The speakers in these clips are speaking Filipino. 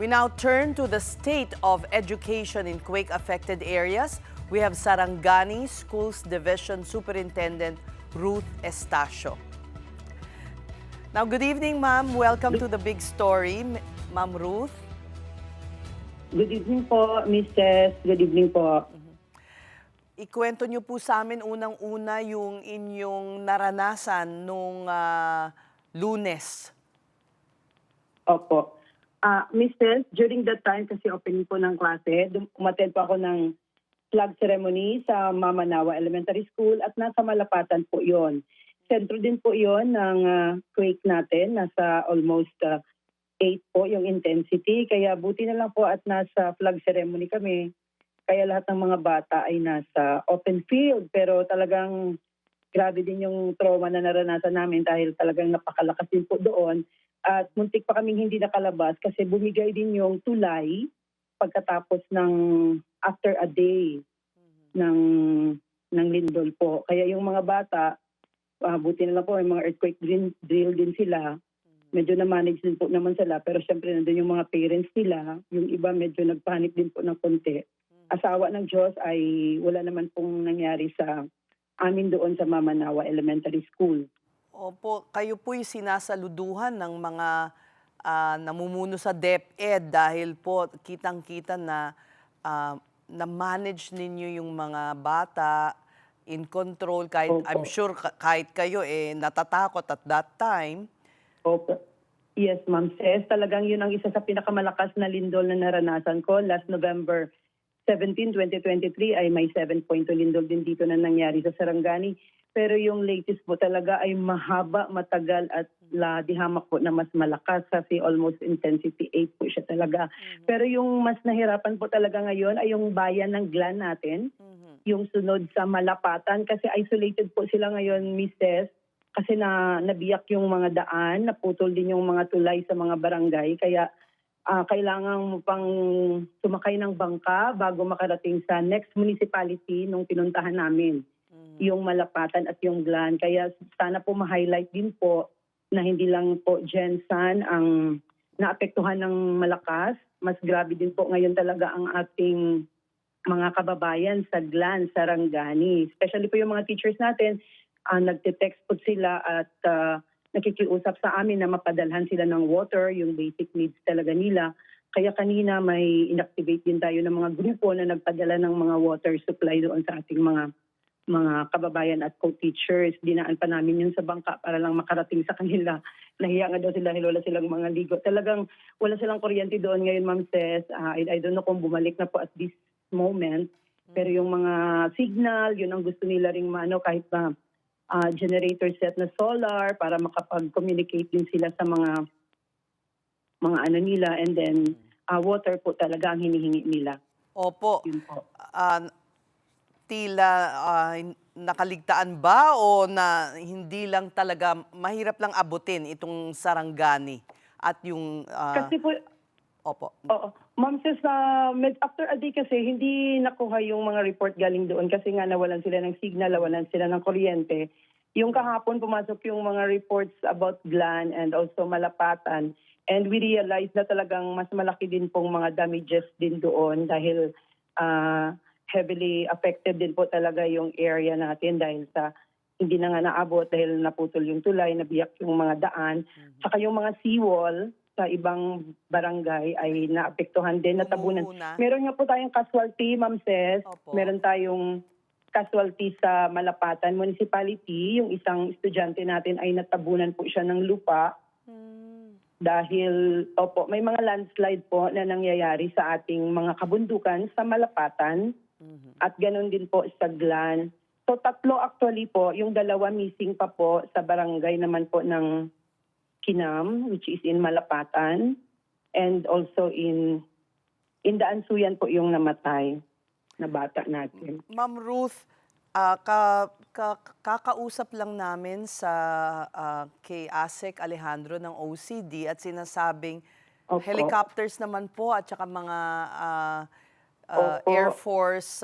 We now turn to the state of education in quake-affected areas. We have Sarangani Schools Division Superintendent Ruth Estacio. Now, good evening, ma'am. Welcome to the big story, Ma'am Ruth. Good evening po, Mrs. Good evening po. Ikwento niyo po sa amin unang-una yung inyong naranasan nung Lunes. Opo. Mrs., during that time kasi opening po ng klase, umattend po ako ng flag ceremony sa Mamanawa Elementary School at nasa Malapatan po yon. Sentro din po yon ng quake natin, nasa almost 8 po yung intensity. Kaya buti na lang po at nasa flag ceremony kami. Kaya lahat ng mga bata ay nasa open field. Pero talagang grabe din yung trauma na naranasan namin dahil talagang napakalakas din po doon. At muntik pa kaming hindi nakalabas kasi bumigay din yung tulay pagkatapos ng after a day ng lindol po. Kaya yung mga bata, buti na lang po, yung mga earthquake drill din sila. Medyo na-manage din po naman sila. Pero syempre nandun yung mga parents nila. Yung iba medyo nagpanic din po ng konti. Asawa ng Diyos ay wala naman pong nangyari sa amin doon sa Mamanawa Elementary School. Opo, kayo po'y sinasaluduhan ng mga namumuno sa DepEd dahil po kitang-kita na na-manage ninyo yung mga bata in control. Kahit, Opo. I'm sure kahit kayo natatakot at that time. Opo. Yes, Ma'am Ses. Talagang yun ang isa sa pinakamalakas na lindol na naranasan ko. Last November 17, 2023 ay may 7.2 lindol din dito na nangyari sa Sarangani. Pero yung latest po talaga ay mahaba, matagal at dihamak po na mas malakas kasi almost intensity 8 po siya talaga. Pero yung mas nahirapan po talaga ngayon ay yung bayan ng Glan natin, yung sunod sa Malapatan kasi isolated po sila ngayon, Mrs. Kasi nabiyak yung mga daan, naputol din yung mga tulay sa mga barangay. Kaya kailangan mo pang sumakay ng bangka bago makarating sa next municipality nung pinuntahan namin, yung Malapatan at yung Glan. Kaya sana po ma-highlight din po na hindi lang po Jensan ang naapektuhan ng malakas. Mas grabe din po ngayon talaga ang ating mga kababayan sa Glan, Sarangani. Especially po yung mga teachers natin, nagte-text po sila at nakikiusap sa amin na mapadalhan sila ng water, yung basic needs talaga nila. Kaya kanina may inactivate din tayo ng mga grupo na nagpadala ng mga water supply doon sa ating mga kababayan at co-teachers. Dinaan pa namin yun sa bangka para lang makarating sa kanila. Nahiya nga daw sila dahil wala silang mga ligo. Talagang wala silang kuryente doon ngayon, Ma'am Ses. I don't know kung bumalik na po at this moment. Pero yung mga signal, yun ang gusto nila ring kahit na generator set na solar para makapag-communicate din sila sa mga ano nila, and then water po talaga ang hinihingi nila. Opo. Yun po. Tila nakaligtaan ba o na hindi lang talaga, mahirap lang abutin itong Sarangani at yung... Kasi po, opo. oo. Ma'am Sis, after a day kasi hindi nakuha yung mga report galing doon kasi nga nawalan sila ng signal, nawalan sila ng kuryente. Yung kahapon pumasok yung mga reports about Glan and also Malapatan, and we realized na talagang mas malaki din pong mga damages din doon dahil heavily affected din po talaga yung area natin dahil sa hindi na nga naabot dahil naputol yung tulay, nabiyak yung mga daan, saka yung mga seawall sa ibang barangay ay naapektuhan din, natabunan. Meron nga po tayong casualty, Ma'am Ses. Opo. Meron tayong casualty sa Malapatan Municipality. Yung isang estudyante natin ay natabunan po siya ng lupa. Dahil, may mga landslide po na nangyayari sa ating mga kabundukan sa Malapatan. At ganoon din po sa Glan. So 3 actually po, yung 2 missing pa po sa barangay naman po ng Kinam, which is in Malapatan, and also in Daansuyan po yung namatay na bata natin. Ma'am Ruth, kakausap lang namin sa kay ASEC Alejandro ng OCD at sinasabing helicopters naman po at saka mga Air Force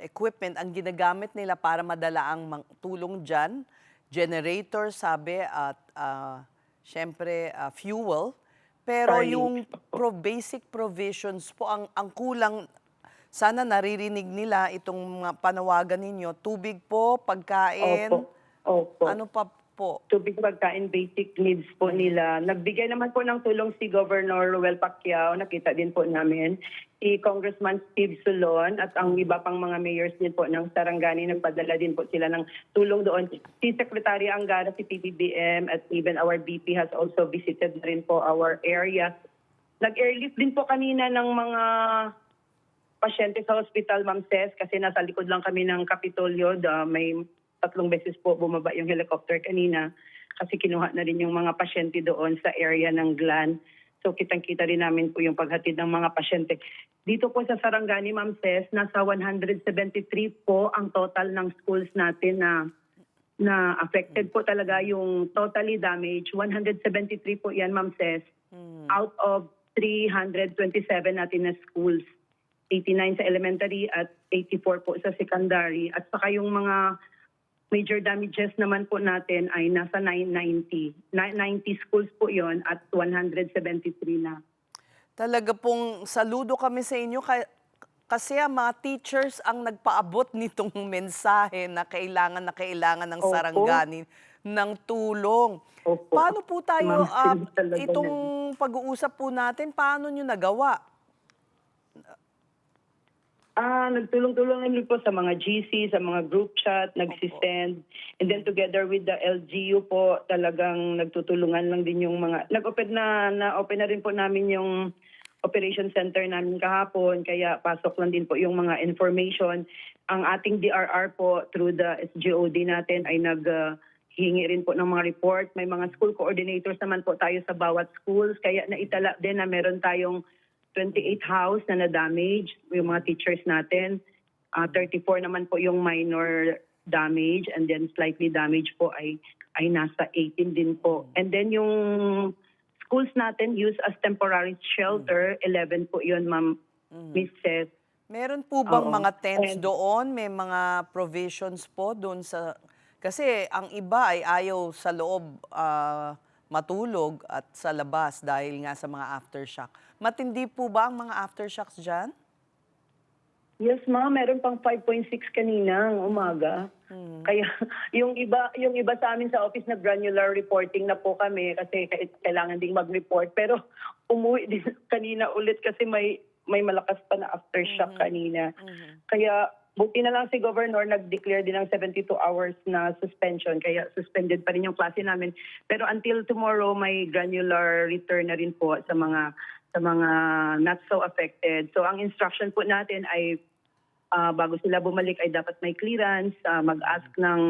equipment ang ginagamit nila para madala ang tulong dyan. Generator, sabi, at syempre fuel. Pero Starlink. yung basic provisions po ang kulang. Sana naririnig nila itong mga panawagan ninyo. Tubig po, pagkain, Opo. Opo. ano pa po? Tubig, pagkain, basic needs po nila. Nagbigay naman po ng tulong si Governor Ruel Pacquiao, nakita din po namin. Si Congressman Steve Solon at ang iba pang mga mayors din po ng Sarangani, nagpadala din po sila ng tulong doon. Si Secretary Angara, si PBBM at even our BP has also visited rin po our area. Nag-airlift din po kanina ng mga pasyente sa hospital, Ma'am Ces, kasi nasa likod lang kami ng Kapitolyo. May 3 beses po bumaba yung helicopter kanina kasi kinuha na rin yung mga pasyente doon sa area ng Glan. So kitang-kita rin namin po yung paghatid ng mga pasyente. Dito po sa Sarangani, Ma'am Ces, nasa 173 po ang total ng schools natin na affected po talaga, yung totally damaged. 173 po yan, Ma'am Ces, out of 327 natin na schools. 89 sa elementary at 84 po sa secondary. At saka yung mga major damages naman po natin ay nasa 990. 90 schools po yon at 173 na. Talaga pong saludo kami sa inyo kasi ang mga teachers ang nagpaabot nitong mensahe na kailangan ng Opo. Sarangani ng tulong. Opo. Paano po tayo, Ma'am, talaga itong pag-uusap po natin, paano nyo nagawa? Nagtulong-tulong rin po sa mga GC, sa mga group chat, nagsisend. And then together with the LGU po, talagang nagtutulungan lang din yung mga... Nag-open na rin po namin yung operation center namin kahapon, kaya pasok lang din po yung mga information. Ang ating DRR po through the SGOD natin ay hingi rin po ng mga report. May mga school coordinators naman po tayo sa bawat schools, kaya naitala din na meron tayong 28 house na na-damage, yung mga teachers natin. 34 naman po yung minor damage, and then slightly damage po ay nasa 18 din po. And then yung schools natin used as temporary shelter, 11 po yun, Ma'am Miss Seth. Meron po bang Oo. mga tents And- doon? May mga provisions po doon sa... Kasi ang iba ay ayaw sa loob matulog at sa labas dahil nga sa mga aftershock. Matindi po ba ang mga aftershocks dyan? Yes, ma'am. Meron pang 5.6 kanina ng umaga. Kaya yung iba sa amin sa office na granular reporting na po kami kasi kailangan ding mag-report. Pero umuwi din kanina ulit kasi may malakas pa na aftershock kanina. Kaya buti na lang si Governor nag-declare din ng 72 hours na suspension. Kaya suspended pa rin yung klase namin. Pero until tomorrow, may granular return na rin po sa mga not so affected. So ang instruction po natin ay bago sila bumalik ay dapat may clearance, mag-ask ng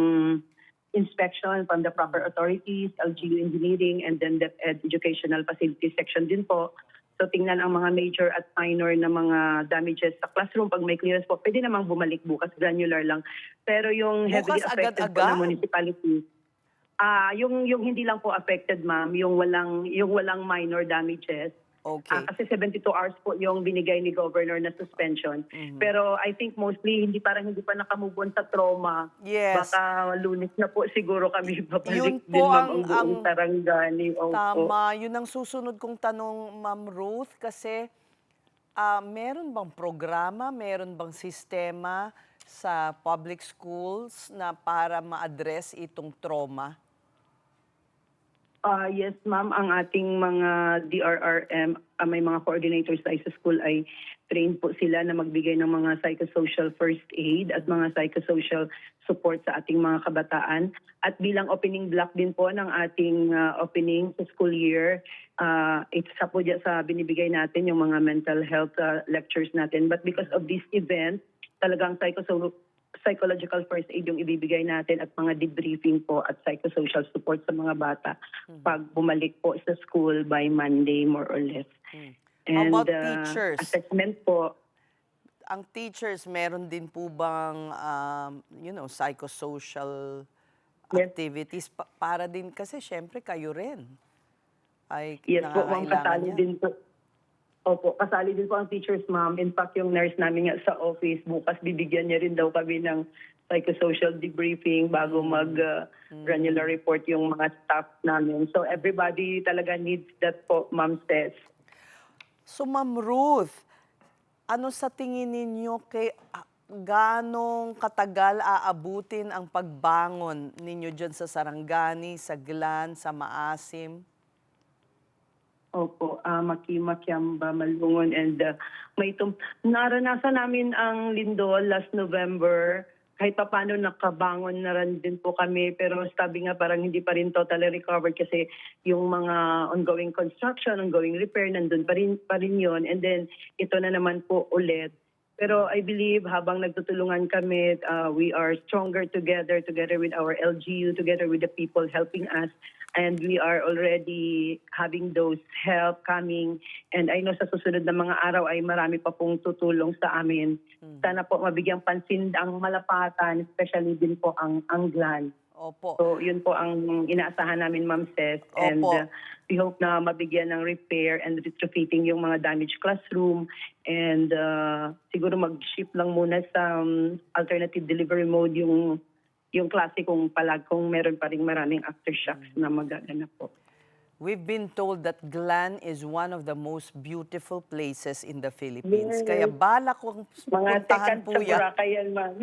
inspection from the proper authorities, LGU Engineering, and then DepEd Educational Facilities Section din po. So tingnan ang mga major at minor na mga damages sa classroom. Pag may clearance po, pwede namang bumalik bukas, granular lang. Pero yung heavily Bukas affected po na agad-agad? municipalities, yung hindi lang po affected, ma'am, yung walang minor damages. Okay. Kasi 72 hours po yung binigay ni Governor na suspension. Pero I think mostly hindi pa nakamove on sa trauma. Yes. Baka Lunes na po siguro kami babalik Yun din, po ma'am, ang buong ang Sarangani. Opo. tama. Yun ang susunod kong tanong, Ma'am Ruth, kasi meron bang programa, meron bang sistema sa public schools na para ma-address itong trauma? Yes, ma'am. Ang ating mga DRRM, may mga coordinators tayo sa school ay trained po sila na magbigay ng mga psychosocial first aid at mga psychosocial support sa ating mga kabataan. At bilang opening block din po ng ating opening sa school year, isa po dyan sa binibigay natin yung mga mental health lectures natin. But because of this event, talagang psychological first aid yung ibibigay natin at mga debriefing po at psychosocial support sa mga bata pag bumalik po sa school by Monday, more or less. How about teachers? Assessment po. Ang teachers, meron din po bang, psychosocial Yes. activities para din, kasi syempre kayo rin ay Yes po, ma'am, nangangailangan kasali yan. din po. Opo, kasali din po ang teachers, ma'am. In fact, yung nurse namin nga sa office, bukas bibigyan niya rin daw kami ng psychosocial debriefing bago mag-granular report yung mga staff namin. So everybody talaga needs that po, ma'am says. So Ma'am Ruth, ano sa tingin ninyo ganong katagal aabutin ang pagbangon ninyo diyan sa Sarangani, sa Glan, sa Maasim? Opo, Makimakyamba, Malungon, and naranasan namin ang lindol last November. Kahit pa paano nakabangon na rin din po kami, pero sabi nga parang hindi pa rin totally recovered kasi yung mga ongoing construction, ongoing repair, nandun pa rin yun. And then ito na naman po ulit. Pero I believe habang nagtutulungan kami, we are stronger together with our LGU, together with the people helping us. And we are already having those help coming. And I know sa susunod na mga araw ay marami pa pong tutulong sa amin. Sana po mabigyang pansin ang Malapatan, especially din po ang Glan. Opo. So yun po ang inaasahan namin, Ma'am Ces. And Opo. we hope na mabigyan ng repair and retrofitting yung mga damaged classroom. And siguro mag-shift lang muna sa alternative delivery mode yung klase kung meron pa rin maraming aftershocks na magaganap po. We've been told that Glan is one of the most beautiful places in the Philippines. Yes. Kaya balak kong Mga puntahan second po sa yan. Boracay yan, ma'am.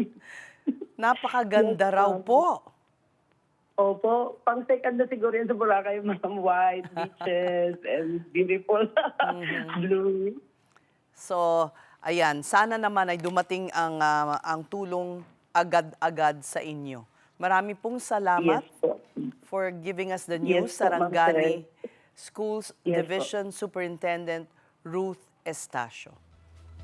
Napakaganda Yes, raw ma'am. po. Opo, pang second na siguro yan sa Boracay, ma'am. White beaches and beautiful blue. So, ayan, sana naman ay dumating ang tulong agad-agad sa inyo. Marami pong salamat Yes po. for giving us the Yes news. po, Ma'am Sarangani Ces. Schools Yes po. Division Superintendent Ruth Estacio.